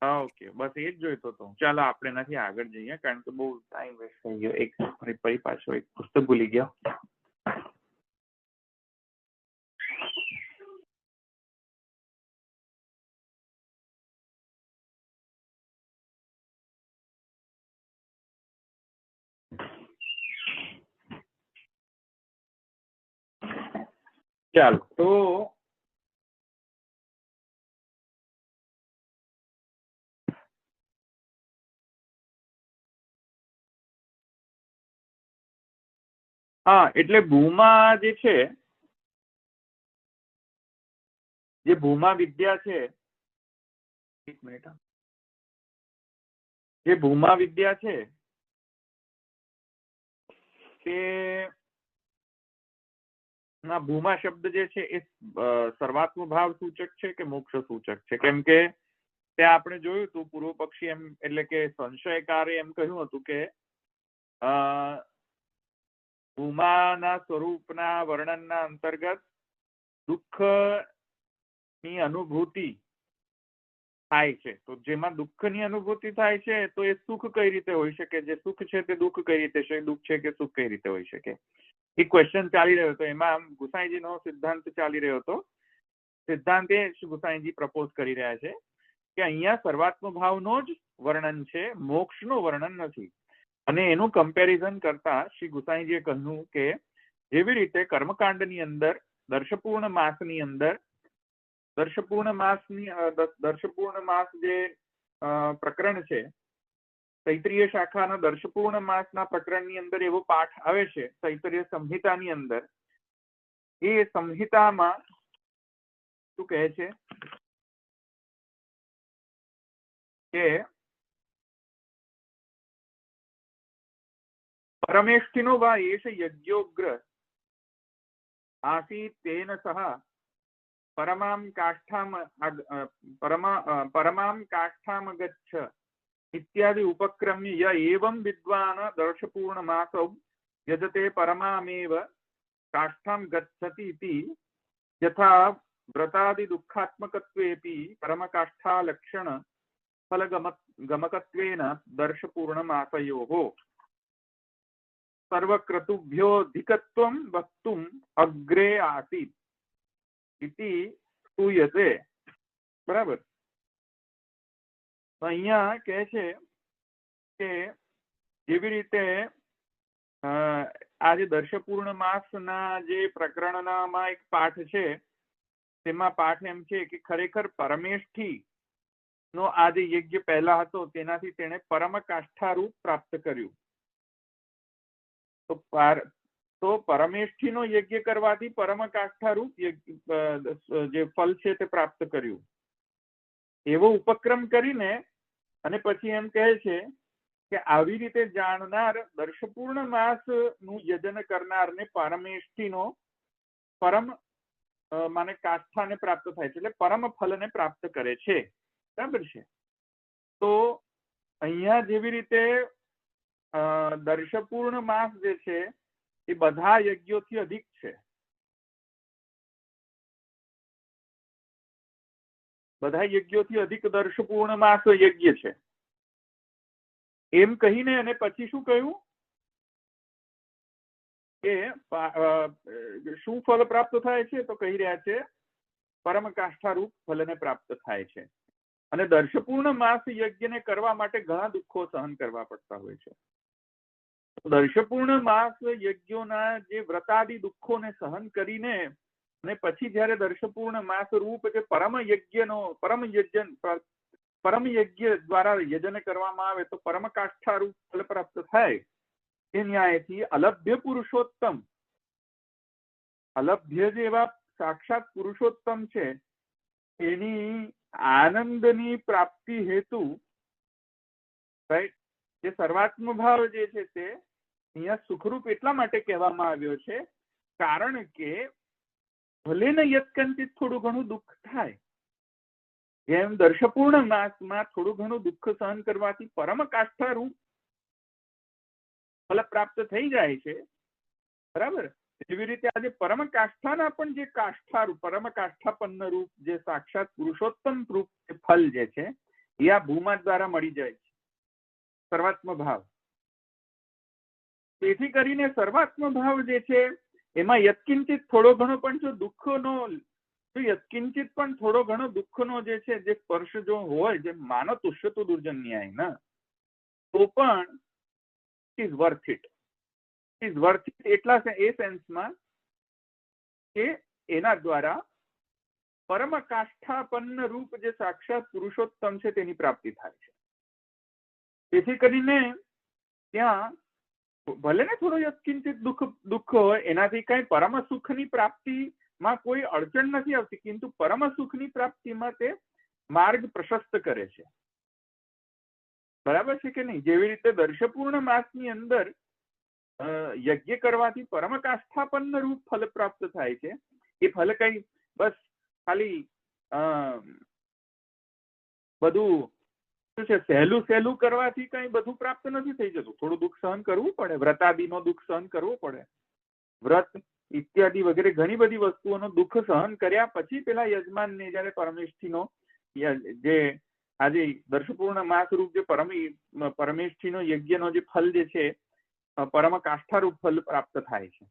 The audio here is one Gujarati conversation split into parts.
હા ઓકે, બસ એ જ જોઈતો હતો. ચાલો આપણે એનાથી આગળ જઈએ, કારણ કે બહુ ટાઈમ વેસ્ટ થઈ ગયો. એક ફરી પાછો એક પુસ્તક ભૂલી ગયો. ચાલો તો હા, એટલે ભૂમા જે છે, જે ભૂમા વિદ્યા છે, એક મિનિટ, જે ભૂમા વિદ્યા છે તે ના ભૂમા શબ્દ જે છે એ સર્વાત્મ ભાવ સૂચક છે કે મોક્ષ સૂચક છે? કેમ કે ત્યાં આપણે જોયું હતું પૂર્વ પક્ષી એમ એટલે કે સંશયકારે એમ કહ્યું હતું કે ભૂમાના સ્વરૂપના વર્ણનના અંતર્ગત દુઃખની અનુભૂતિ થાય છે. તો જેમાં દુઃખની અનુભૂતિ થાય છે તો એ સુખ કઈ રીતે હોઈ શકે? જે સુખ છે તે દુઃખ કઈ રીતે છે? દુઃખ છે કે સુખ કઈ રીતે હોઈ શકે? એ ક્વેશ્ચન ચાલી રહ્યો હતો. એમાં ગુસાઈજીનો સિદ્ધાંત ચાલી રહ્યો હતો. સિદ્ધાંત એ ગુસાઈજી પ્રપોઝ કરી રહ્યા છે કે અહીંયા સર્વાત્મ ભાવનો જ વર્ણન છે, મોક્ષનું વર્ણન નથી. અને એનું કમ્પેરિઝન કરતા શ્રી ગુસાઈજીએ કહ્યું કે જેવી રીતે કર્મકાંડની અંદર દર્શપૂર્ણ માસની અંદર દર્શપૂર્ણ માસ જે પ્રકરણ છે, તૈત્રીય શાખાના દર્શપૂર્ણ માસના પ્રકરણની અંદર એવો પાઠ આવે છે તૈત્રીય સંહિતાની અંદર. એ સંહિતામાં શું કહે છે કે પરમેષ્ઠિનો વા એષ યજ્ઞોગ્ર આસીત તેન સહ પરમામ કાષ્ઠામગચ્છ इत्यादि उपक्रम्य य एवं विद्वान दर्शपूर्णमासौ यजते परमामेव काष्ठां गच्छति इति यथा व्रतादि दुःखात्मकत्वेपि परमकाष्ठालक्षण फलगमकत्वेन दर्शपूर्णमासयोः सर्वक्रतुभ्योऽधिकत्वं वक्तुम् अग्रे आसीत् इति श्रूयते. बराबर. અહીંયા કહે છે કે જેવી રીતે આ જે દર્શપૂર્ણ માસના જે પ્રકરણમાં એક પાઠ છે, તેમાં પાઠ એમ છે કે ખરેખર પરમેષ્ઠી નો આ જે યજ્ઞ પહેલા હતો તેનાથી તેણે પરમ કાષ્ઠારૂપ પ્રાપ્ત કર્યું. તો પરમેષ્ઠીનો યજ્ઞ કરવાથી પરમ કાષ્ઠારૂપ જે ફળ છે તે પ્રાપ્ત કર્યું. એવો ઉપક્રમ કરીને અને પછી એમ કહે છે કે આવી રીતે જાણનાર દર્શપૂર્ણ માસ નું યજન કરનારને પરમેષ્ઠીનો પરમ માને કાષ્ઠાને પ્રાપ્ત થાય છે, એટલે પરમ ફલને પ્રાપ્ત કરે છે. બરાબર છે. તો અહીંયા જેવી રીતે દર્શપૂર્ણ માસ જે છે એ બધા યજ્ઞોથી અધિક છે. બધા યજ્ઞોથી અધિક દર્શપૂર્ણ માસ યજ્ઞ છે એમ કહીને અને પછી શું કહ્યું કે શું ફળ પ્રાપ્ત થાય છે? તો કહી રહ્યા છે પરમ કાષ્ઠારૂપ ફલને પ્રાપ્ત થાય છે. અને દર્શપૂર્ણ માસ યજ્ઞને કરવા માટે ઘણા દુઃખો સહન કરવા પડતા હોય છે. દર્શપૂર્ણ માસ યજ્ઞોના જે વ્રતાદિ દુઃખોને સહન કરીને અને પછી જયારે દર્શપૂર્ણ માસ રૂપ જે પરમ યજ્ઞ દ્વારા યજન કરવામાં આવે તો પરમ કાષ્ઠા રૂપ ફલ પ્રાપ્ત થાય. એ ન્યાયથી અલભ્ય પુરુષોત્તમ, અલભ્ય જેવા સાક્ષાત પુરુષોત્તમ છે એની આનંદની પ્રાપ્તિ હેતુ જે સર્વાત્મ ભાવ જે છે તે અહીંયા સુખરૂપ એટલા માટે કહેવામાં આવ્યો છે કારણ કે ભલે ને યત્કંચિત થોડું ઘણું દુઃખ થાય, જેમ દર્શપૂર્ણ માસમાં થોડું ઘણું દુઃખ સહન કરવાથી પરમ કાષ્ઠા રૂપ ફલ પ્રાપ્ત થઈ જાય છે. બરાબર. એવી રીતે આજે પરમ કાષ્ઠાના પણ જે કાષ્ઠા રૂપ પરમ કાષ્ઠાપન્ન રૂપ જે સાક્ષાત પુરુષોત્તમ રૂપ ફલ જે છે એ આ ભૂમા દ્વારા મળી જાય છે, સર્વાત્મ ભાવ. તેથી કરીને સર્વાત્મ ભાવ જે છે એમાં યત્કિંચિત થોડો ઘણો પણ જો દુઃખનો, જો યત્કિંચિત પણ થોડો ઘણો દુઃખનો જે છે જે સ્પર્શ જો હોય, જે માનો તુષ્યતુ દુર્જન્યાય ને, તો પણ is worth it. Is worth it એટલા એ સેન્સમાં કે એના દ્વારા પરમ કાષ્ઠાપન્ન રૂપ જે સાક્ષાત પુરુષોત્તમ છે તેની પ્રાપ્તિ થાય છે. તેથી કરીને ત્યાં ભલે ને થોડો યત્કિંચિત દુઃખ હોય, એનાથી કઈ પરમ સુખની પ્રાપ્તિમાં કોઈ અડચણ નથી આવતી, કિંતુ પરમ સુખની પ્રાપ્તિમાં તે માર્ગ પ્રશસ્ત કરે છે. બરાબર છે કે નહીં? જેવી રીતે દર્શપૂર્ણ માસની અંદર યજ્ઞ કરવાથી પરમ કાષ્ઠાપન્ન રૂપ ફલ પ્રાપ્ત થાય છે. એ ફલ કઈ બસ ખાલી બધું શું છે સહેલું સહેલું કરવાથી કઈ બધું પ્રાપ્ત નથી થઈ જતું. થોડું દુઃખ સહન કરવું પડે, વ્રતાદિનો દુઃખ સહન કરવું પડે. વ્રત ઇત્યાદિ વગેરે ઘણી બધી વસ્તુઓનો દુઃખ સહન કર્યા પછી પેલા યજમાનને જયારે પરમેષ્ઠીનો જે આજે દર્શપૂર્ણ માસ રૂપ જે પરમેષ્ઠીનો યજ્ઞનો જે ફલ જે છે પરમ કાષ્ઠારૂપ ફલ પ્રાપ્ત થાય છે.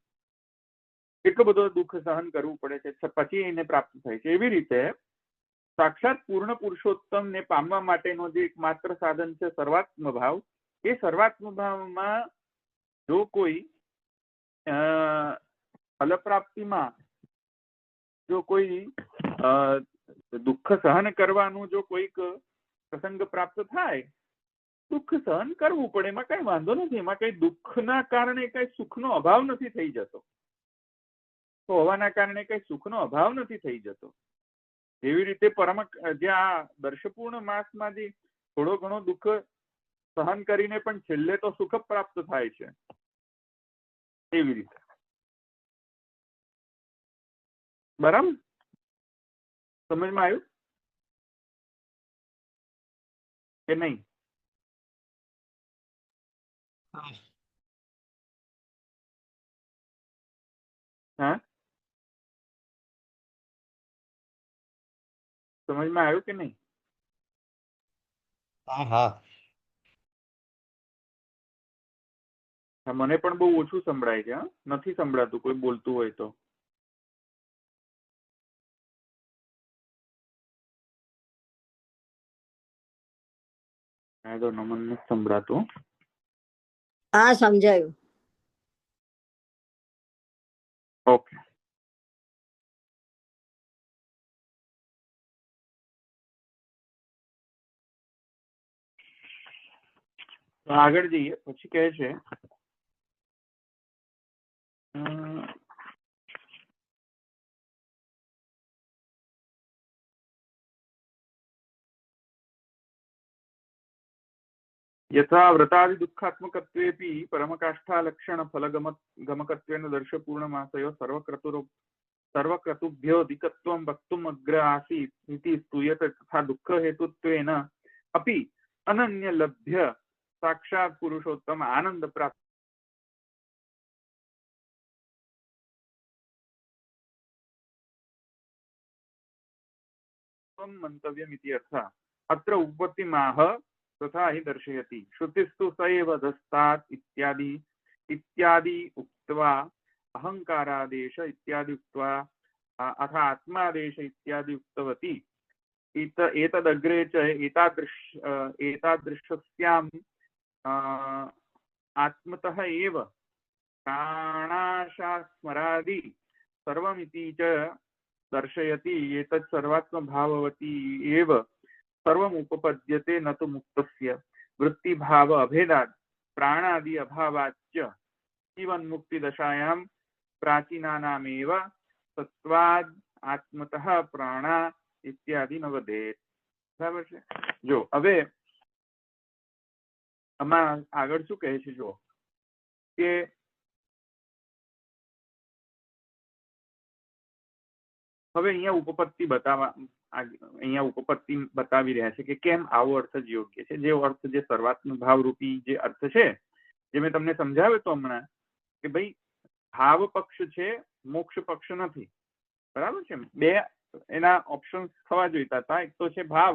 એટલું બધું દુઃખ સહન કરવું પડે છે પછી એને પ્રાપ્ત થાય છે. એવી રીતે સાક્ષાત પૂર્ણ પુરુષોત્તમ ને પામવા માટેનો જે એકમાત્ર સાધન છે સર્વાત્મ ભાવ, એ સર્વાત્મ ભાવમાં જો કોઈ ફલ પ્રાપ્તિમાં જો કોઈ દુઃખ સહન કરવાનું જો કોઈક પ્રસંગ પ્રાપ્ત થાય, દુઃખ સહન કરવું પડે, એમાં કઈ વાંધો નથી. એમાં કઈ દુઃખના કારણે કઈ સુખનો અભાવ નથી થઈ જતો, તો હોવાના કારણે કઈ સુખનો અભાવ નથી થઈ જતો. એવી રીતે પરમ જે આ દર્શપૂર્ણ માસમાં જે થોડો ઘણો દુઃખ સહન કરીને પણ છેલ્લે તો સુખ પ્રાપ્ત થાય છે. એવી રીતે બરાબર સમજમાં આવ્યું કે નહીં? હા, સમજમાં આવ્યું કે નહીં? હા હા મને પણ બહુ ઓછું સંભળાય છે. નથી સંભળાતું કોઈ બોલતું હોય તો. મને નથી સંભળાતું. હા, સમજાયું. ઓકે. આગળ જઈએ. પછી કહે છે यथा व्रतादि दुःखात्मकत्वेपि परमकाष्ठालक्षण फलगमकत्वेन दर्शपूर्णमासयो सर्वक्रतुभ्यो अधिकत्वं वक्तुम् अग्र आसीत् इति स्तूयते, तथा दुःखहेतुत्वेन अपि अनन्यलभ्य साक्षात् पुरुषोत्तम आनंद प्राप्त मंतव्यमिति अर्थः. अत्र उपपत्तिमाह तथा हि दर्शयति. श्रुतिस्तु स एव दस्तात् इत्यादि उक्त्वा अहंकारादेश इत्यादि उक्त्वा अथ आत्मादेश इत्यादि उक्तवती. एतदग्रे च एतादृशस्याम् आत्मतः एव प्राणाशास्मरादि सर्वमिति च दर्शयति. एतत् सर्वात्मभाववती एव सर्वमुपपद्यते, न तु मुक्तस्य वृत्तिभाव अभेदात् प्राणादि अभावाच्च जीवन्मुक्तिदशायां प्राचीनानामेव सत्त्वाद् आत्मतः प्राणा इत्यादि न वदेत्. बराबर છે? જો હવે આમાં આગળ શું કહે છે? જો કે હવે અહીંયા ઉપપત્તિ બતાવી રહ્યા છે કે કેમ આવો અર્થ જ યોગ્ય છે. જે અર્થ જે સર્વાત્મ ભાવરૂપી જે અર્થ છે, જે મેં તમને સમજાવ્યો તો હમણાં કે ભાઈ ભાવ પક્ષ છે, મોક્ષ પક્ષ નથી. બરાબર છે? બે એના ઓપ્શન થવા જોઈતા હતા. એક તો છે ભાવ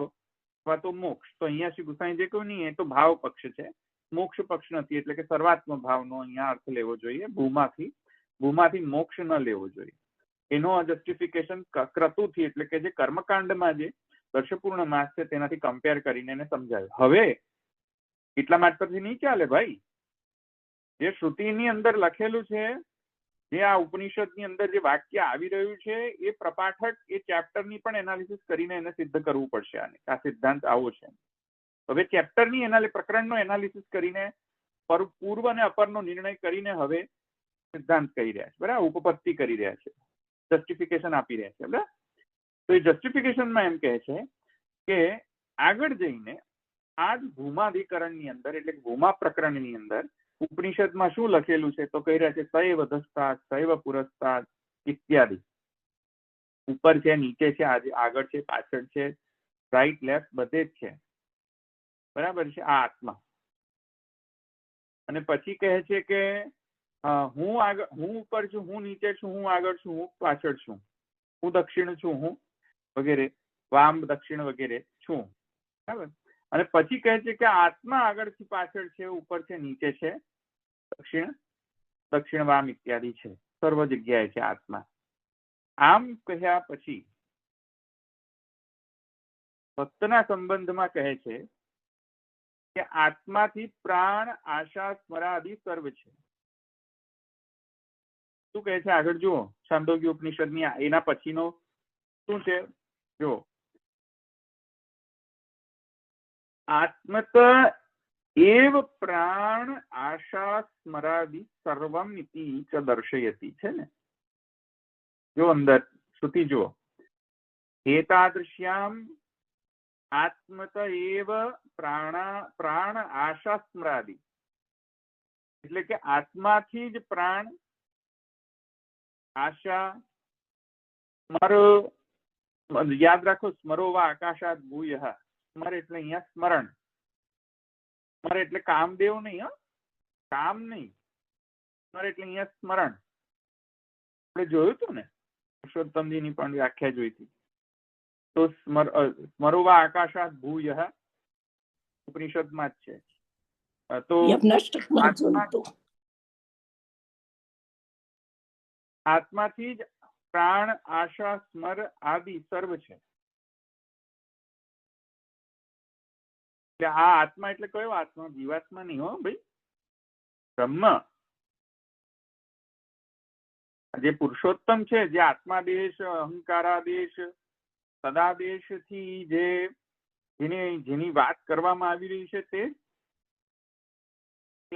અથવા તો મોક્ષ. તો અહીંયા શ્રી ગુસાઈજી કહ્યું નહીં, એ તો ભાવ પક્ષ છે, મોક્ષ પક્ષ નથી. એટલે કે સર્વાત્મ ભાવનો અહીંયા અર્થ લેવો જોઈએ. ભૂમાંથી મોક્ષ ન લેવો જોઈએ. એનો જસ્ટિફિકેશન ક્રતુથી એટલે કે જે કર્મકાંડમાં જે વર્ષપૂર્ણ માસ છે તેનાથી કમ્પેર કરીને એને સમજાવ્યું. હવે એટલા માટે પરથી નહીં ચાલે ભાઈ. જે શ્રુતિની અંદર લખેલું છે, જે આ ઉપનિષદની અંદર જે વાક્ય આવી રહ્યું છે, એ પ્રપાઠક એ ચેપ્ટરની પણ એનાલિસિસ કરીને એને સિદ્ધ કરવું પડશે. આને આ સિદ્ધાંત આવો છે. હવે ચેપ્ટરની પ્રકરણનો એનાલિસિસ કરીને પૂર્વ અને અપરનો નિર્ણય કરીને હવે સિદ્ધાંત કરી રહ્યા છે, બરાબર, ઉપપત્તિ કરી રહ્યા છે, જસ્ટિફિકેશન આપી રહ્યા છે, બરાબર. તો એ જસ્ટિફિકેશનમાં એમ કહે છે કે આગળ જઈને આ જ ભૂમાધિકરણની અંદર એટલે ભૂમા પ્રકરણની અંદર ઉપનિષદમાં શું લખેલું છે તો કહી રહ્યા છે સૈવ ધસ્તાત સૈવ પુરસ્તાત ઇત્યાદિ. ઉપર છે, નીચે છે, આગળ છે, પાછળ છે, રાઈટ લેફ્ટ બધે જ છે, બરાબર છે, આ આત્મા. અને પછી કહે છે કે હું ઉપર છું, હું નીચે છું, હું આગળ છું, હું પાછળ છું, હું દક્ષિણ છું, હું વગેરે, વામ દક્ષિણ વગેરે છું, બરાબર. અને પછી કહે છે કે આત્મા આગળથી પાછળ છે, ઉપર છે, નીચે છે, દક્ષિણ વામ ઇત્યાદિ છે, સર્વ જગ્યાએ છે આત્મા. આમ કહ્યા પછી ભક્તના સંબંધમાં કહે છે કે આત્માથી પ્રાણ આશા સ્મરાદિ સર્વ છે. શું કહે છે આગળ જુઓ, છાંદોગ્ય ઉપનિષદની એના પછીનો શું છે જો, આત્મત એવ પ્રાણ આશા સ્મરાદિ સર્વમ ઇતિ ચ દર્શયતિ છે ને. જો અંદર શ્રુતિ જુઓ, એતાદૃશ્યામ આત્મત એવ પ્રાણ આશા સ્મરાદિ એટલે કે આત્માથી જ પ્રાણ આશા સ્મર, યાદ રાખો, સ્મરોવા આકાશાત ભૂયઃ. સ્મર એટલે અહીંયા સ્મરણ. સ્મર એટલે કામદેવ નહીં, કામ નહીં. સ્મર એટલે અહીંયા સ્મરણ. આપણે જોયું હતું ને, પુરુષોત્તમજીની પણ વ્યાખ્યા જોઈ હતી. તો સ્મરોવા આકાશાત ભૂયઃ ઉપનિષદમાં જ છે. તો આત્માથી જ પ્રાણ આશા સ્મર આદિ સર્વ છે. એટલે આ આત્મા એટલે કયો આત્મા? જીવાત્મા નહીં હો ભાઈ, બ્રહ્મ. જે પુરુષોત્તમ છે, જે આત્માદેશ, અહંકારાદેશ, સદાદેશ થી જેની વાત કરવામાં આવી રહી છે તે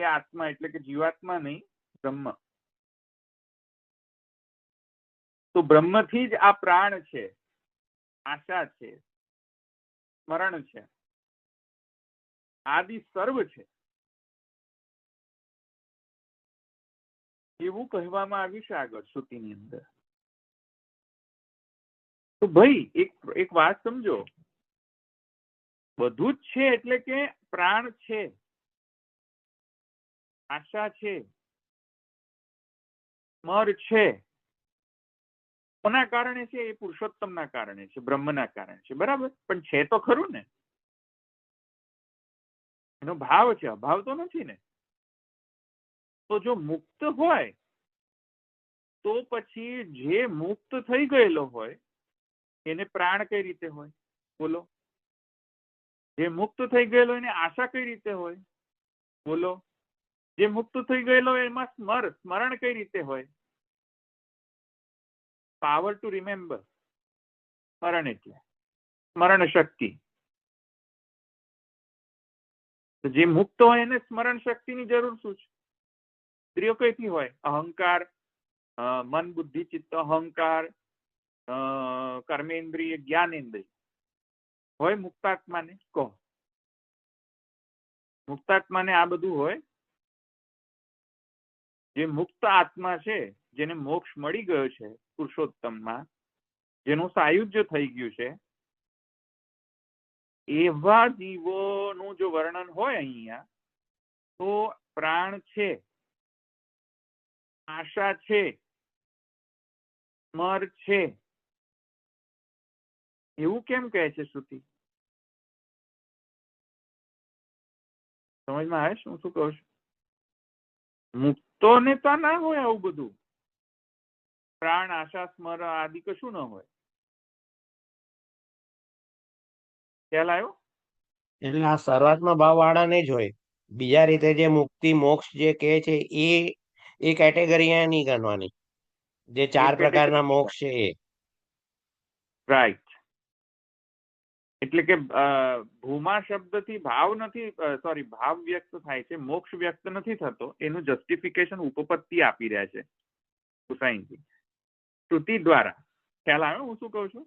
આત્મા એટલે કે જીવાત્મા નહીં, બ્રહ્મ. તો બ્રહ્મથી જ આ પ્રાણ છે, આશા છે, સ્મરણ છે, આદિ સર્વ છે, એવું કહેવામાં આવ્યું છે આગળ શ્રુતિની અંદર. તો ભાઈ એક વાત સમજો, બધું જ છે એટલે કે પ્રાણ છે, આશા છે, સ્મર છે. કોના કારણે છે? એ પુરુષોત્તમના કારણે છે, બ્રહ્મના કારણે છે, બરાબર. પણ છે તો ખરું ને, એનો ભાવ છે, અભાવ તો નથી ને. તો જો મુક્ત હોય તો પછી જે મુક્ત થઈ ગયેલો હોય એને પ્રાણ કઈ રીતે હોય બોલો? જે મુક્ત થઈ ગયેલો એને આશા કઈ રીતે હોય બોલો? જે મુક્ત થઈ ગયેલો એમાં સ્મરણ કઈ રીતે હોય? પાવર ટુ રિમેમ્બર, સ્મરણ એટલે સ્મરણ શક્તિ. જે મુક્ત હોય એને સ્મરણ શક્તિની જરૂર શું છે? ઇન્દ્રિયો કઈથી હોય? અહંકાર, મન, બુદ્ધિ, ચિત્ત, અહંકાર, કર્મેન્દ્રિય, જ્ઞાનેન્દ્રિય હોય મુક્તાત્માને? કહો, મુક્તાત્માને આ બધું હોય? જે મુક્ત આત્મા છે, જેને મોક્ષ મળી ગયો છે પુરુષોત્તમમાં, જેનું સાયુજ્ય થઈ ગયું છે, એવા જીવોનું જો વર્ણન હોય અહીંયા, તો પ્રાણ છે, આશા છે, સ્મર છે, એવું કેમ કહે છે શ્રુતિ? સમજમાં આવે છે હું શું કહું છું? મુક્તોને તો ના હોય આવું બધું, પ્રાણ આશા સ્મર આદિ કશું ન હોય. ખ્યાલ આવ્યો? એટલે આ શરૂઆતમાં ભાવ વાળા ને જ હોય. બીજા રીતે જે મુક્તિ મોક્ષ જે કહે છે એ કેટેગરી અહીંયા નહીં ગણવાની. જે ચાર પ્રકારના મોક્ષ છે એ. રાઈટ. એટલે કે ભૂમા શબ્દથી ભાવ નથી, સોરી, ભાવ વ્યક્ત થાય છે, મોક્ષ વ્યક્ત નથી થતો. એનું જસ્ટિફિકેશન ઉપપત્તિ આપી રહ્યા છે હુસાઇનજી શ્રુતિ દ્વારા. ખ્યાલ આવ્યો હું શું કહું છું?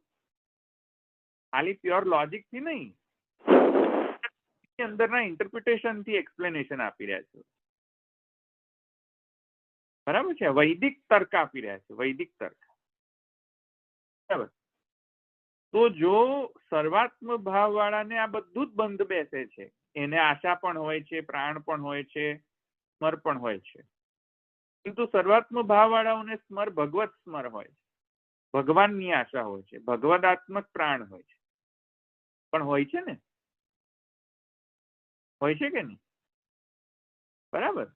ખાલી પ્યોર લોજિક થી નહીં, અંદરના ઇન્ટરપ્રિટેશન થી એક્સપ્લેનેશન આપી રહ્યા છે. બરાબર છે? વૈદિક તર્ક આપી રહ્યા છે, વૈદિક તર્ક. બરાબર. તો જો સર્વાત્મ ભાવ વાળાને આ બધું જ બંધ બેસે છે, એને આશા પણ હોય છે, પ્રાણ પણ હોય છે, સ્મર પણ હોય છે. কিন্তু સર્વાત્મ ભાવ વાળાઓને સ્મર ભગવત સ્મર હોય છે, ભગવાનની આશા હોય છે, ભગવદાત્મક પ્રાણ હોય છે. પણ હોય છે ને? હોય છે કે નહીં? બરાબર.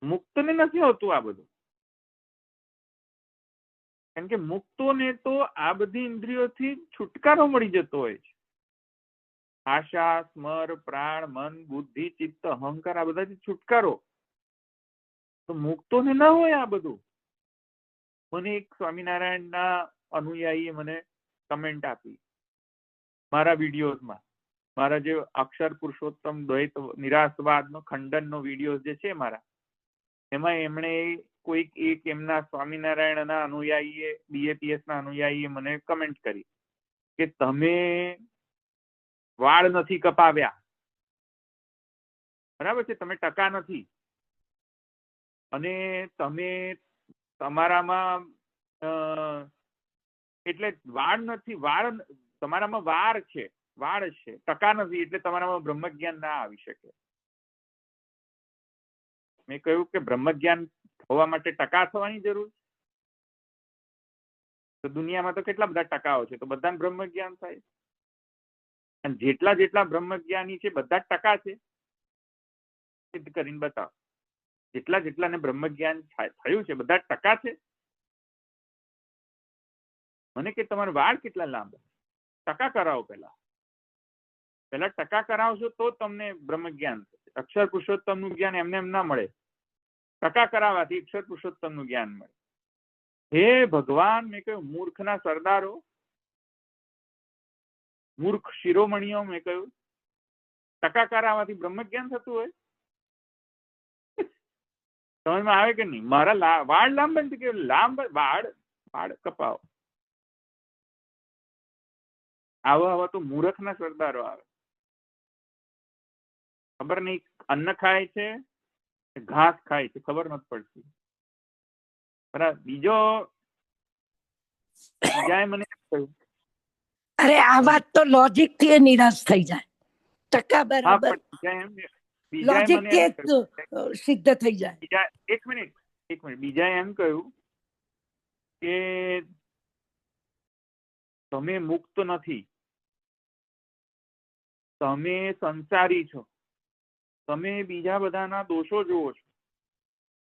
મુક્તને નથી હોતું આ બધું. કારણ કે મુક્તોને તો આ બધી ઇન્દ્રિયોથી છુટકારો મળી જતો હોય છે. આશા, સ્મર, પ્રાણ, મન, બુદ્ધિ, ચિત્ત, અહંકાર, આ બધાથી છુટકારો. તો મુક્તોને ના હોય આ બધું. મને એક સ્વામિનારાયણના અનુયાયીએ મને કમેન્ટ આપી મારા વિડીયોઝમાં. મારા જે અક્ષર પુરુષોત્તમ દ્વૈત નિરાશવાદનો ખંડનનો વિડીયો જે છે મારા, એમાં એમણે કોઈક એક એમના સ્વામિનારાયણના અનુયાયીએ, બીએપીએસના અનુયાયીએ મને કમેન્ટ કરી કે તમે વાળ નથી કપાવ્યા, બરાબર છે, તમે ટકા નથી, અને તમે તમારામાં એટલે વાળ નથી, વાળ તમારામાં વાળ છે, વાળ છે, ટકા નથી, એટલે તમારામાં બ્રહ્મજ્ઞાન ના આવી શકે. મેં કહ્યું કે બ્રહ્મજ્ઞાન હોવા માટે ટકા થવાની જરૂર છે? તો દુનિયામાં તો કેટલા બધા ટકાઓ છે, તો બધાને બ્રહ્મજ્ઞાન થાય. અને જેટલા જેટલા બ્રહ્મજ્ઞાની છે બધા જ ટકા છે? સિદ્ધ કરીને બતાવો. જેટલા જેટલાને બ્રહ્મજ્ઞાન થયું છે બધા જ ટકા છે? મને કે તમારે વાળ કેટલા લાંબા, ટકા કરાવો. પહેલા ટકા કરાવશો તો તમને બ્રહ્મજ્ઞાન થશે. અક્ષર પુરુષોત્તમનું જ્ઞાન એમને એમ ના મળે, ટકા કરાવવાથી અક્ષર પુરુષોત્તમનું જ્ઞાન મળે. હે ભગવાન, મેં કહ્યું મૂર્ખના સરદારો, મૂર્ખ શિરોમણીઓ, મેં કહ્યું ટકા કરાવવાથી બ્રહ્મજ્ઞાન થતું હોય? સમજમાં આવે કે નહીં? મારા વાળ લાંબા નથી કે લાંબા વાળ, વાળ કપાવો. આવા તો મૂર્ખના સરદારો આવે. ખબર નહીં અન્ન ખાય છે ઘાસ ખાય છે, ખબર નથી પડતી. બરાબર. બીજાએ મને કહ્યું, અરે આ વાત તો લોજિક થી નિરાશ થઈ જાય. ટકા બરાબર લોજિક થી સિદ્ધ થઈ જાય. એક મિનિટ. બીજાએ એમ કહ્યું કે તમે મુક્ત નથી, તમે સંસારી છો, તમે બીજા બધાના દોષો જુઓ છો,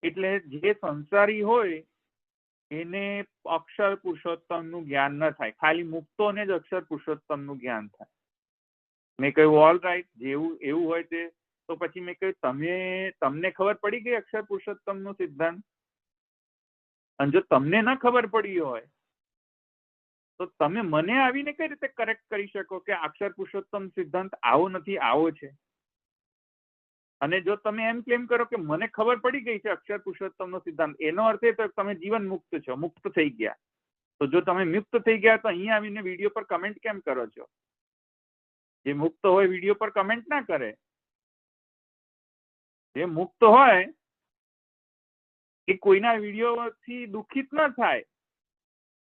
એટલે જે સંસારી હોય એને અક્ષર પુરુષોત્તમનું જ્ઞાન ન થાય, ખાલી મુક્તોને જ અક્ષર પુરુષોત્તમનું જ્ઞાન થાય. મેં કહ્યું ઓલ રાઈટ, જેવું એવું હોય તે. તો પછી મેં કહ્યું તમને ખબર પડી ગઈ અક્ષર પુરુષોત્તમનો સિદ્ધાંત? અને જો તમને ન ખબર પડી હોય તો તમે મને આવીને કઈ રીતે કરેક્ટ કરી શકો કે અક્ષર પુરુષોત્તમ સિદ્ધાંત આવો નથી, આવો છે? અને જો તમે એમ ક્લેમ કરો કે મને ખબર પડી ગઈ છે અક્ષર પુરુષોત્તમનો સિદ્ધાંત, એનો અર્થ એ તો તમે જીવન મુક્ત છો, મુક્ત થઈ ગયા. તો જો તમે મુક્ત થઈ ગયા તો અહીંયા આવીને વિડીયો પર કમેન્ટ કેમ કરો છો? જે મુક્ત હોય વિડીયો પર કમેન્ટ ના કરે. જે મુક્ત હોય એ કોઈના વિડીયોથી દુઃખિત ન થાય.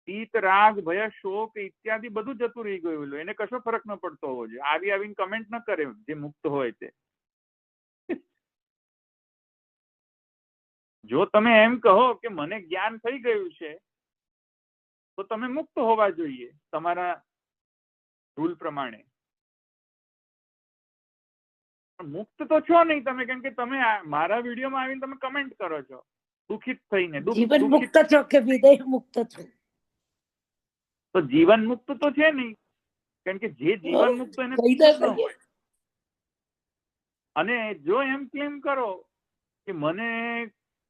ઈત, રાગ, ભય, શોક ઇત્યાદિ બધું જતું રહી ગયું, એને કશો ફરક ન પડતો હોવો જોઈએ. આવીને કમેન્ટ ન કરે જે મુક્ત હોય તે. જો તમે એમ કહો કે મને જ્ઞાન થઈ ગયું છે તો તમે મુક્ત હોવા જોઈએ તમારા રૂલ પ્રમાણે. મુક્ત તો છો નહીં તમે, કેમ કે તમે મારા વિડીયોમાં આવીને તમે કમેન્ટ કરો છો દુઃખિત થઈને. જીવન મુક્ત છો કે વિદેહ મુક્ત છો? તો જીવન મુક્ત તો છે નહીં, કારણ કે જે જીવન મુક્ત એને દુઃખ ન હોય. અને જો એમ ક્લેમ કરો કે મને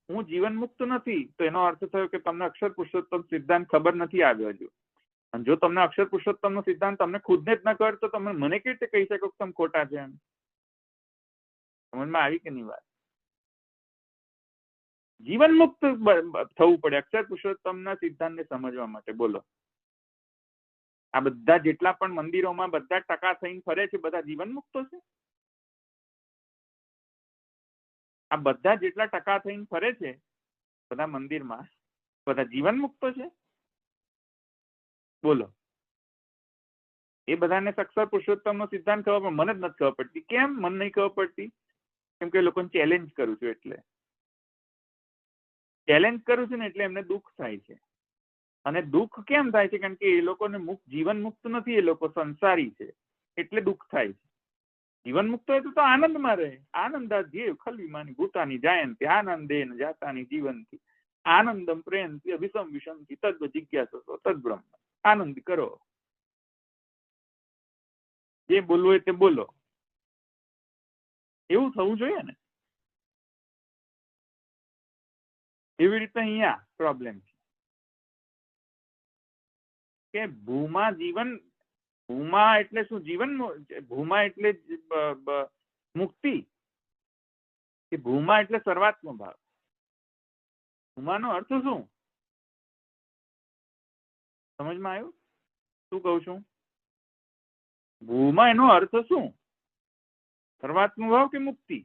હું જીવન મુક્ત નથી, તો એનો અર્થ થયો કે તમને અક્ષર પુરુષોત્તમ સિદ્ધાંત ખબર નથી આવ્યો હજુ. અને જો તમને અક્ષર પુરુષોત્તમનો સિદ્ધાંત તમને ખુદને જ ન ખબર, તો તમે મને કેવી રીતે કહી શકો કે તમે ખોટા છે એમ? સમજમાં આવી કે નહીં વાત? જીવન મુક્ત થવું પડે અક્ષર પુરુષોત્તમના સિદ્ધાંતને સમજવા માટે. બોલો, આ બધા જેટલા પણ મંદિરોમાં બધા ટકા થઈને ફરે છે, બધા જીવન મુક્તો છે? આ બધા જેટલા ટકા થઈને ફરે છે બધા મંદિરમાં, બધા જીવન મુક્તો છે? બોલો. એ બધાને અક્ષર પુરુષોત્તમનો સિદ્ધાંત ખબર, પણ મને જ નથી ખબર પડતી. કેમ મને નહીં ખબર પડતી? કેમ કે લોકોને ચેલેન્જ કરું છું. એટલે ચેલેન્જ કરું છું ને, એટલે એમને દુઃખ થાય છે. અને દુઃખ કેમ થાય છે? કારણ કે એ લોકોને જીવન મુક્ત નથી, એ લોકો સંસારી છે, એટલે દુઃખ થાય છે. જીવન મુક્ત હોય તો આનંદમાં રહે. આનંદા જીવ ખલવિમાની ભૂતાની જાયંતી આનંદેન જાતાની જીવનથી આનંદમ પ્રેયંતી અભિસમ વિષમથી તદ્વ જિજ્ઞાસો તદ્બ્રહ્મ. આનંદ કરો, જે બોલવું હોય તે બોલો. એવું થવું જોઈએ ને. એવી રીતે અહીંયા પ્રોબ્લેમ છે કે ભૂમા જીવન, ભૂમા એટલે શું? જીવન. ભૂમા એટલે મુક્તિ કે ભૂમા એટલે સર્વાત્મ ભાવ? ભૂમાનો અર્થ શું? સમજમાં આવ્યું શું કહું છું? ભૂમા એનો અર્થ શું? સર્વાત્મ ભાવ કે મુક્તિ?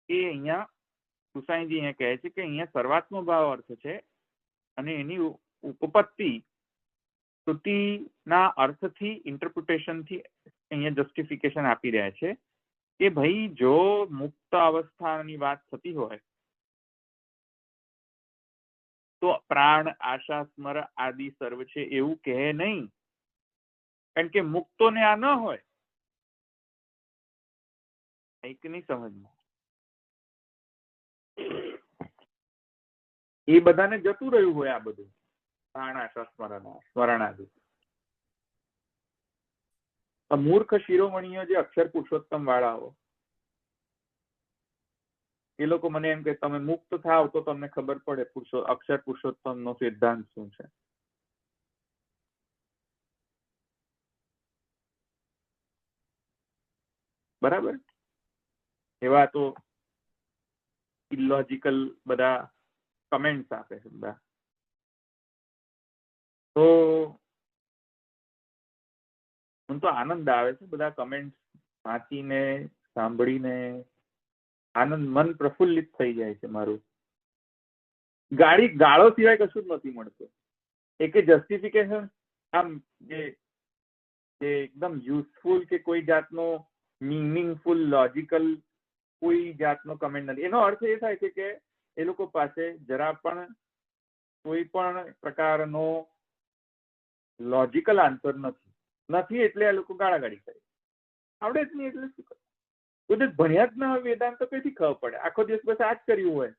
એ અહીંયા સુસાઈજી અહીંયા કહે છે કે અહીંયા સર્વાત્મ ભાવ અર્થ છે, અને એની ઉપપત્તિ શ્રુતિના અર્થથી, ઇન્ટરપ્રિટેશનથી અહીંયા જસ્ટિફિકેશન આપી રહ્યા છે કે ભાઈ જો મુક્ત અવસ્થાની વાત થતી હોય તો પ્રાણ, આશા, સ્મર આદિ સર્વ છે એવું કહે નહીં, કારણ કે મુક્તોને આ ન હોય. એક નહીં સમજમાં. એ બધાને જતું રહ્યું હોય આ બધું, પ્રાણ, આશા, સ્મરણ આદિ. મૂર્ખ શિરોમણીઓ જે અક્ષર પુરુષોત્તમ વાળાઓ, એ લોકો મને એમ કે તમે મુક્ત થાવ તો તમને ખબર પડે અક્ષર પુરુષોત્તમ નો સિદ્ધાંત શું છે. બરાબર? એવા તો ઇલોજિકલ બધા કમેન્ટ્સ આપે છે બધા. તો મને તો આનંદ આવે છે બધા કમેન્ટ્સ વાંચીને, સાંભળીને. આનંદ, મન પ્રફુલ્લિત થઈ જાય છે મારું. ગાળો સિવાય કશું જ નથી મળતું. એક જસ્ટિફિકેશન આમ જે એકદમ યુઝફુલ કે કોઈ જાતનો મિનિંગફુલ, લોજિકલ કોઈ જાતનો કમેન્ટ નથી. એનો અર્થ એ થાય છે કે એ લોકો પાસે જરા પણ કોઈ પણ પ્રકારનો લોજિકલ આન્સર નથી, એટલે આ લોકો ગાળાગાળી કરે. આવડે જ નહીં એટલે શું કરે? કોઈ ભણ્યા જ ના હોય વેદાંત તો કઈથી ખબર પડે? આખો દિવસ બસ આ જ કર્યું હોય,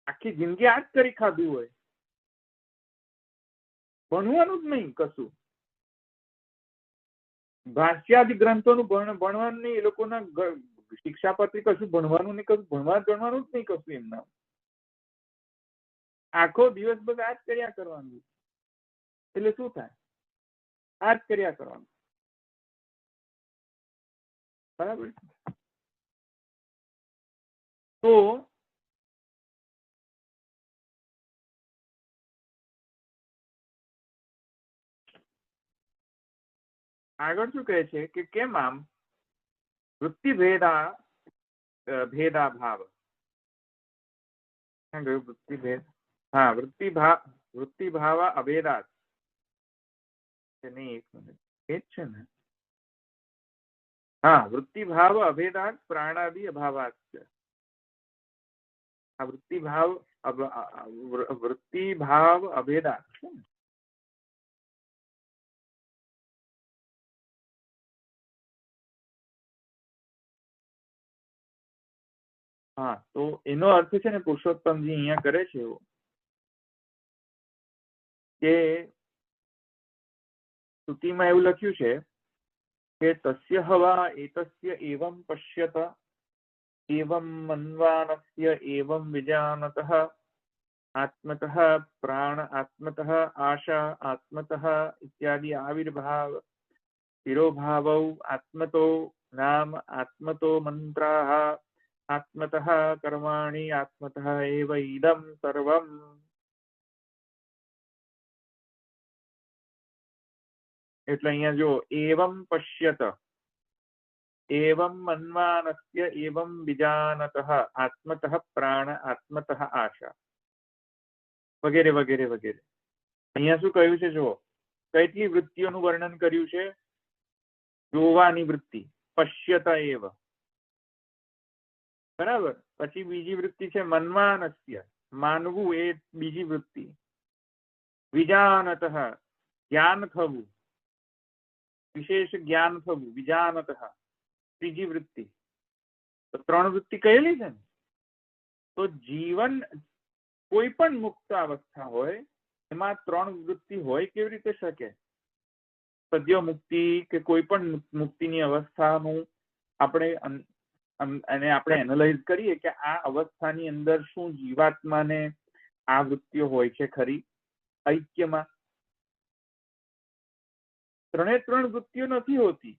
આખી જિંદગી આ જ કરી ખાધું હોય, ભણવાનું જ નહીં કશું. ભાષ્યાદિ ગ્રંથોનું ભણવાનું નહીં, એ લોકોના શિક્ષાપત્રી કશું ભણવાનું નહીં, કશું ભણવાનું જ નહીં કશું એમના. આખો દિવસ બસ આ જ કર્યા કરવાનું. એટલે શું થાય? આ જ કર્યા કરવાનું. બરાબર? તો આગળ શું કહે છે કે કેમ આમ વૃત્તિ ભેદા ભાવ. વૃત્તિ ભેદ, હા, વૃત્તિ ભાવ અભેદાત. નહીં, એક મિનિટ, એ જ છે ને? હા, વૃત્તિ ભાવ અભેદાત પ્રાણાદિ અભાવાત છે. આ વૃત્તિ ભાવ અભેદાત છે ને? હા, તો એનો અર્થ છે ને પુરુષોત્તમજી અહીંયા કરે છે એવો કે શ્રુતિમાં એવું લખ્યું છે કે તસ્ય હવા એતસ્ય એવં પશ્યત એવં મન્વાનસ્ય એવં વિજાનતઃ આત્મતઃ પ્રાણ આત્મતઃ આશા આત્મતઃ ઇત્યાદि આવિર્ભાવ તિરોભાવૌ આત્મતો નામ આત્મતો મંત્રાઃ આત્મતઃ કર્માણિ આત્મતઃ એવ ઇદં સર્વમ. એટલે અહીંયા જો એવં પશ્યત એવં મન્વાનસ્ય એવં વિજાનતઃ આત્મતઃ પ્રાણ આત્મતઃ આશા વગેરે વગેરે વગેરે. અહીંયા શું કહ્યું છે જુઓ, કેટલી વૃત્તિઓનું વર્ણન કર્યું છે. જોવાની વૃત્તિ પશ્યત એવ, બરાબર. પછી બીજી વૃત્તિ છે મન્વાનસ્ય, માનવું એ બીજી વૃત્તિ. વિજાનતઃ જ્ઞાન થવું, વિશેષ જ્ઞાન થવું, વિજાનતઃ ત્રીજી વૃત્તિ. તો ત્રણ વૃત્તિ કહેલી છે ને. તો જીવન કોઈ પણ મુક્ત અવસ્થા હોય એમાં ત્રણ વૃત્તિ હોય કેવી રીતે શકે? સદ્ય મુક્તિ કે કોઈ પણ મુક્તિની અવસ્થાનું આપણે એનાલાઇઝ કરીએ કે આ અવસ્થાની અંદર શું જીવાત્માને આ વૃત્તિઓ હોય છે ખરી ઐક્યમાં? ત્રણ વૃત્તિઓ નથી હોતી,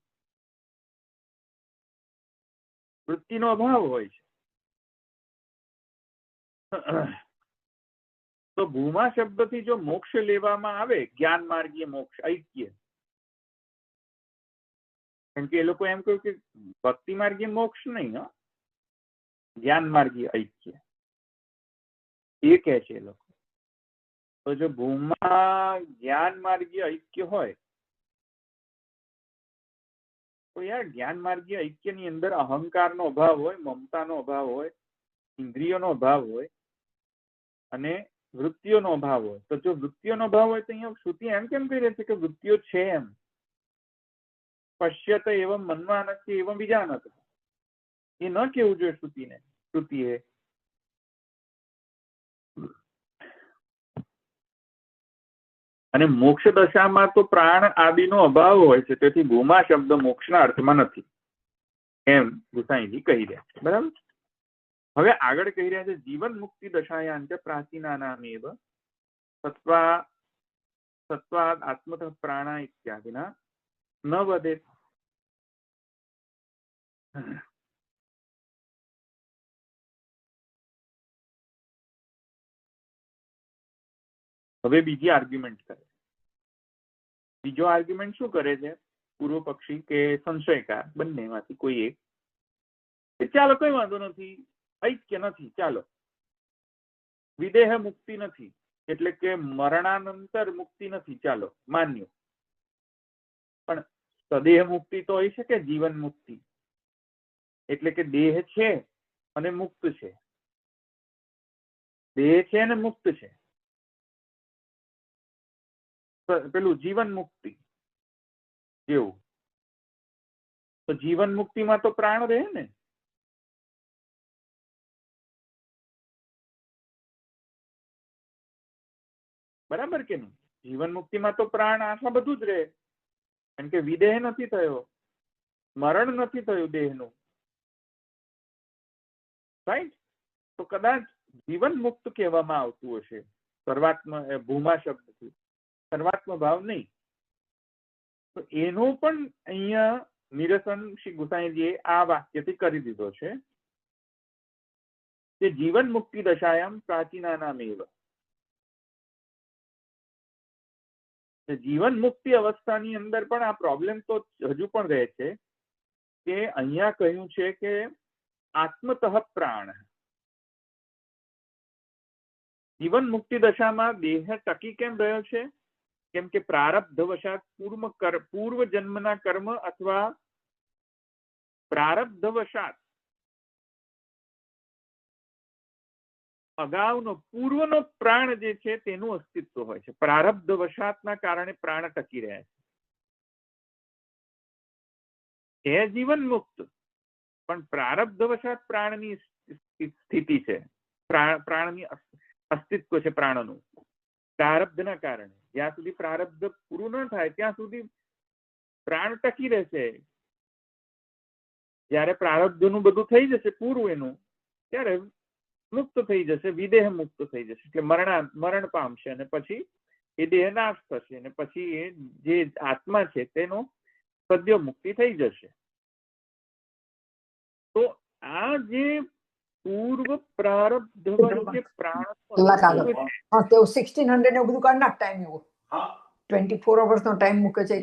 વૃત્તિનો અભાવ હોય છે. તો ભૂમા શબ્દથી જો મોક્ષ લેવામાં આવે, જ્ઞાન માર્ગીય મોક્ષ ઐક્ય, કેમ કે એ લોકો એમ કહ્યું કે ભક્તિ માર્ગીય મોક્ષ નહીં, જ્ઞાન માર્ગીય ઐક્ય એ કહે છે એ લોકો. તો જો ભૂમા જ્ઞાન માર્ગીય ઐક્ય હોય તો યાર જ્ઞાન માર્ગીય ઐક્યની અંદર અહંકારનો અભાવ હોય, મમતાનો અભાવ હોય, ઇન્દ્રિયોનો અભાવ હોય અને વૃત્તિઓનો અભાવ હોય. તો જો વૃત્તિઓનો અભાવ હોય તો અહીંયા શ્રુતિ એમ કેમ કહી રહી છે કે વૃત્તિઓ છે એમ? પશ્યત એવં મન્વાનસ્ય એવં વિજાનત, એ ન કેવું જોઈએ શ્રુતિએ. અને મોક્ષ દશામાં તો પ્રાણ આદિનો અભાવ હોય છે, તેથી ભૂમા શબ્દ મોક્ષના અર્થમાં નથી એમ ગુસાઈજી કહી રહ્યા છે. બરાબર. હવે આગળ કહી રહ્યા છે જીવન મુક્તિ દશાયાંચ પ્રાચીનાનામેવ સત્વાદ આત્મતઃ પ્રાણા ઇત્યાદિના ન વધે. હવે બીજી આર્ગ્યુમેન્ટ કરે. બીજો આર્ગ્યુમેન્ટ શું કરે છે પૂર્વ પક્ષી કે સંશયકાર, બંનેમાંથી કોઈ એક, કે ચાલો કઈ વાંધો નથી, ઐક્ય નથી, ચાલો વિદેહ મુક્તિ નથી, એટલે કે મરણાનંતર મુક્તિ નથી, ચાલો માન્યું. પણ સદેહ મુક્તિ તો હોઈ શકે, જીવન મુક્તિ, એટલે કે દેહ છે અને મુક્ત છે, દેહ છે અને મુક્ત છે, પેલું જીવન મુક્તિ જેવું. તો જીવન મુક્તિમાં તો પ્રાણ રહે ને. બરાબર કે નહીં? જીવન મુક્તિમાં તો પ્રાણ આશા બધું જ રહે, કારણ કે વિદેહ નથી થયો, મરણ નથી થયું દેહનું, રાઈટ? તો કદાચ જીવન મુક્ત કહેવામાં આવતું હશે સર્વાત્મ ભૂમા શબ્દથી, સર્વાત્મ ભાવ નહીં. તો એનું પણ અહીંયા નિરસન શ્રી ગુસાઈજીએ આ વાક્યથી કરી દીધો છે કે જીવન મુક્તિ દશાયામ પ્રાચીનાનામેવ. જીવન મુક્તિ અવસ્થાની અંદર પણ આ પ્રોબ્લેમ તો હજુ પણ રહે છે કે અહીંયા કહ્યું છે કે આત્મતઃ પ્રાણ. જીવન મુક્તિ દશામાં દેહ ટકી કેમ રહ્યો છે? કેમ કે પ્રારબ્ધવશાત પૂર્વ જન્મના કર્મ અથવા પ્રારબ્ધવશાત અગાઉનો પૂર્વનો પ્રાણ જે છે તેનું અસ્તિત્વ હોય છે. પ્રારબ્ધવશાતના કારણે પ્રાણ ટકી રહ્યા છે. જીવન મુક્ત, પણ પ્રારબ્ધવશાત પ્રાણની સ્થિતિ છે, પ્રાણની અસ્તિત્વ છે પ્રાણનું પ્રારબ્ધના કારણે. જ્યાં સુધી પ્રારબ્ધ પૂરું ન થાય ત્યાં સુધી પ્રાણ ટકી રહેશે. જયારે પ્રારબ્ધનું બધું થઈ જશે પૂરું એનું, ત્યારે મુક્ત થઈ જશે, વિદેહ મુક્ત થઈ જશે, એટલે મરણ પામશે અને પછી એ દેહ નાશ થશે અને પછી એ જે આત્મા છે તેનો સદ્ય મુક્તિ થઈ જશે. તો આ જે પૂર્વ પ્રારબ્ધ જે પ્રાણ તેઓ 1600 ને બધું કાઢ નાખ ટાઈમ એવો 24 અવર્સ નો ટાઈમ મૂકે છે.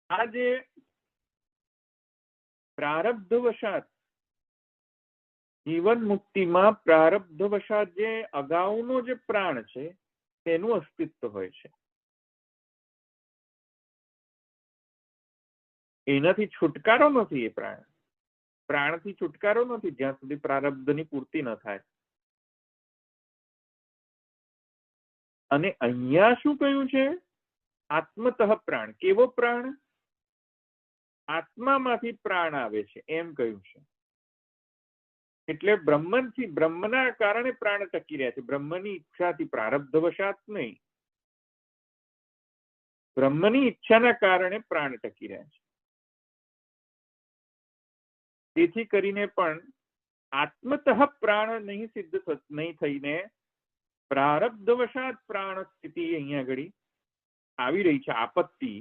આ જે પ્રારબ્ધ વશાત જીવન મુક્તિમાં પ્રારબ્ધ વશાત જે અગાઉનો જે પ્રાણ છે તેનું અસ્તિત્વ હોય છે. એનાથી છુટકારો નથી. એ પ્રાણથી છુટકારો નથી જ્યાં સુધી પ્રારબ્ધની પૂર્તિ ન થાય. અને અહીંયા શું કહ્યું છે? આત્મતઃ પ્રાણ. કેવો પ્રાણ? આત્મામાંથી પ્રાણ આવે છે એમ કહ્યું છે. એટલે બ્રહ્મના કારણે પ્રાણ ટકી રહ્યા છે, બ્રહ્મની ઈચ્છાથી, પ્રારબ્ધ વશાત નહીં. બ્રહ્મની ઈચ્છાના કારણે પ્રાણ ટકી રહ્યા છે. તેથી કરીને પણ આત્મતઃ પ્રાણ નહીં સિદ્ધ નહીં થઈને પ્રારબ્ધ વશાત પ્રાણ સ્થિતિ અહીંયા આગળ આવી રહી છે. આપત્તિ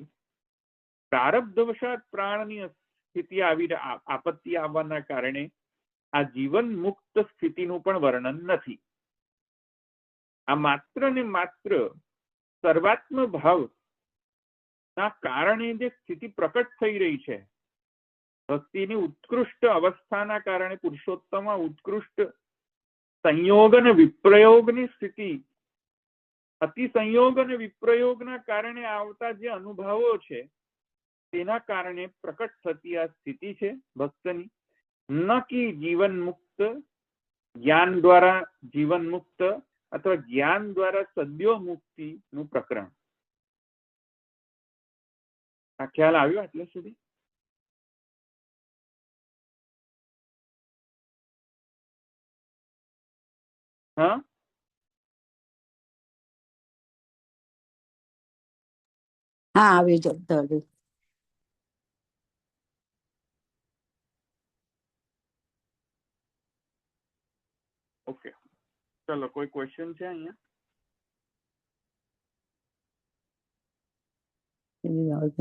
પ્રારબ્ધ વશાત પ્રાણની સ્થિતિ આપત્તિ આવવાના કારણે આ જીવન મુક્ત સ્થિતિનું પણ વર્ણન નથી. આ માત્ર ને માત્ર સર્વાત્મ ભાવ ના કારણે જે સ્થિતિ પ્રકટ થઈ રહી છે, ભક્તિની ઉત્કૃષ્ટ અવસ્થાના કારણે, પુરુષોત્તમમાં ઉત્કૃષ્ટ સંયોગ અને વિપ્રયોગની સ્થિતિ, અતિ સંયોગ અને વિપ્રયોગના કારણે આવતા જે અનુભવો છે તેના કારણે પ્રકટ થતી આ સ્થિતિ છે ભક્તની, ન કે જીવન મુક્ત જ્ઞાન દ્વારા જીવન મુક્ત અથવા જ્ઞાન દ્વારા સદ્યો મુક્તિનું પ્રકરણ. આ ખ્યાલ આવ્યો એટલે સુધી? હા, આવી જતો. ઓકે, ચલો કોઈ ક્વેશ્ચન છે અહીંયા? મને લાગે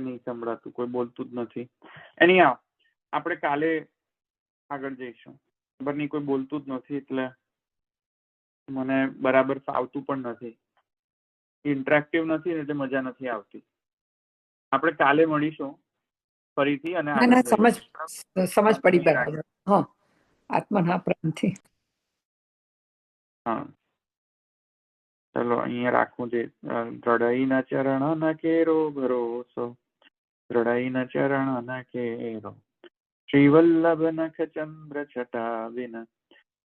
નહીં સંભળાતું, કોઈ બોલતું જ નથી. એની આપણે કાલે આગળ જઈશું. ખબર નહીં, કોઈ બોલતું જ નથી એટલે મને બરાબર ફાવતું પણ નથી. ઇન્ટરેક્ટિવ નથી એટલે મજા નથી આવતી. આપણે કાલે મળીશું ફરીથી અને સમજ પડી બરાબર. હા, આત્મના પ્રાણથી. હા, ચલો અહીંયા રાખું છે. દ્રઢઈના ચરણ કેરો ભરોસો, દ્રઢઈના ચરણ કેરો, શ્રીવલ્લભ નખ ચંદ્ર છટા વિન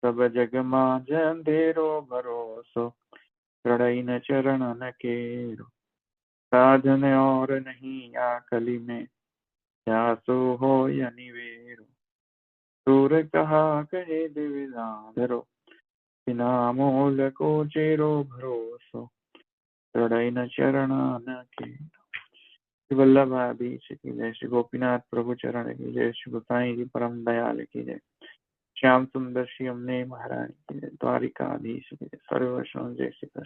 સબ જગમાં જ અંધેરો ભરોસો, દ્રઢઈના ચરણ કેરો, साधन और नहीं आ कली में प्यासो हो या निवेरो, सूर कहा कहे दिविधाधरो, बिना मोल को चेरो भरोસો, દ્રઢઈના ચરણ કેરો. श्री वल्लभाधीश की जय, श्री गोपीनाथ प्रभु चरण की जय, श्री गोसाई जी परम दयाल की जय, श्याम सुंदर श्री अम्ने महारानी की जय, द्वारिकाधीश की जय, सर्व वैष्णव जय श्री कृष्ण।